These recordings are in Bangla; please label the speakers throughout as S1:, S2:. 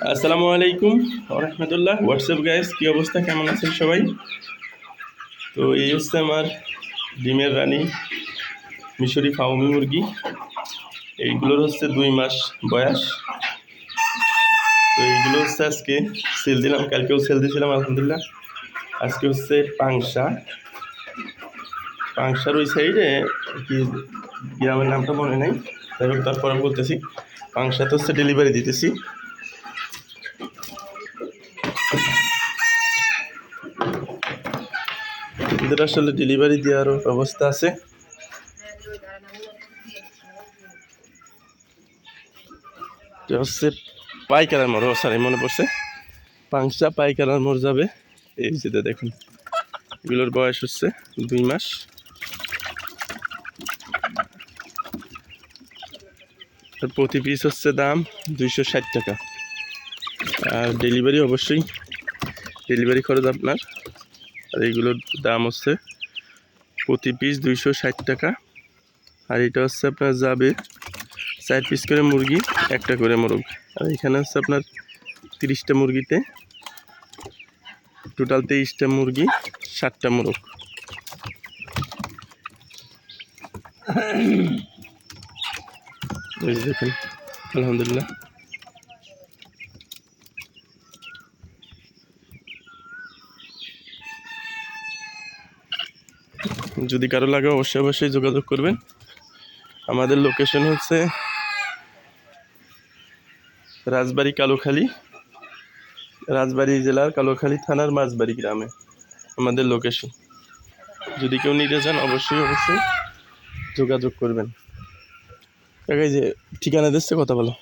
S1: আসসালামু আলাইকুম রহমতুল্লাহ। হোয়াটসঅ্যাপ গাইস, কী অবস্থা, কেমন আছেন সবাই? তো এই হচ্ছে আমার ডিমের রানী মিশরি ফাউমি মুরগি। এইগুলোর হচ্ছে 2 মাস বয়স। তো এইগুলো হচ্ছে আজকে সেল দিলাম, কালকেও সেল দিয়েছিলাম আলহামদুলিল্লাহ। আজকে হচ্ছে পাংশার ওই সাইডে কি গ্রামের নামটা মনে নেই, যাই হোক তারপর আমি বলতেছি পাংশাতে হচ্ছে ডেলিভারি দিতেছি। এদের আসলে ডেলিভারি দেওয়ারও ব্যবস্থা আছে। এটা হচ্ছে পাইকারার মোড়, সরি মনে পড়ছে, পাংশা পাইকারার মোড় যাবে। এই যেটা দেখুন, এগুলোর বয়স হচ্ছে 2 মাস। আর প্রতি পিস হচ্ছে দাম 260 টাকা। আর ডেলিভারি অবশ্যই ডেলিভারি খরচ আপনার। আর এইগুলোর দাম হচ্ছে প্রতি পিস 260 টাকা। আর এটা হচ্ছে আপনার যাবে 4 পিস করে মুরগি, একটা করে মোরগ। আর এখানে হচ্ছে আপনার 30টা মুরগিতে টোটাল 23টা মুরগি, 7টা মোরগ। দেখুন আলহামদুলিল্লাহ। যদি কারো লাগে অবশ্যই যোগাযোগ করবেন। আমাদের লোকেশন হচ্ছে রাজবাড়ী কালোখালী, রাজবাড়ী জেলার কালোখালী থানার মাঝবাড়ি গ্রামে আমাদের লোকেশন। যদি কেউ নিতে চান অবশ্যই যোগাযোগ করবেন। কাকাই যে ঠিকানা দিচ্ছে, কথা বলো।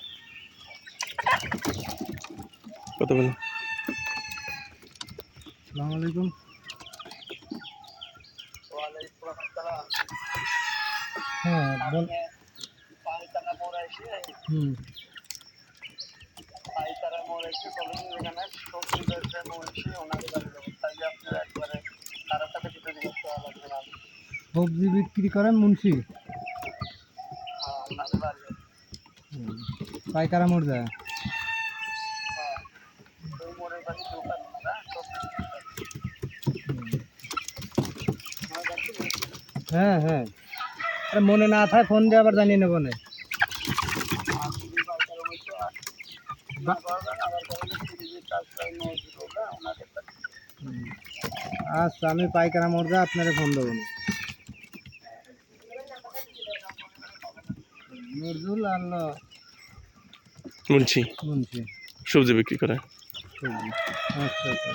S2: আসসালামু আলাইকুম। হ্যাঁ বল। হুম। সবজি বিক্রি করেন মুন্সি? পাইকারা মোড় যায়। হ্যাঁ হ্যাঁ, আরে মনে না থাকে ফোন দিয়ে আবার জানিয়ে নেবো না। আচ্ছা, আমি পাইকারা মোড় যা আপনারে ফোন দেবো না। নজরুল আর
S1: মুন্সি
S2: মুন্সি
S1: সবজি বিক্রি করে।
S2: আচ্ছা আচ্ছা।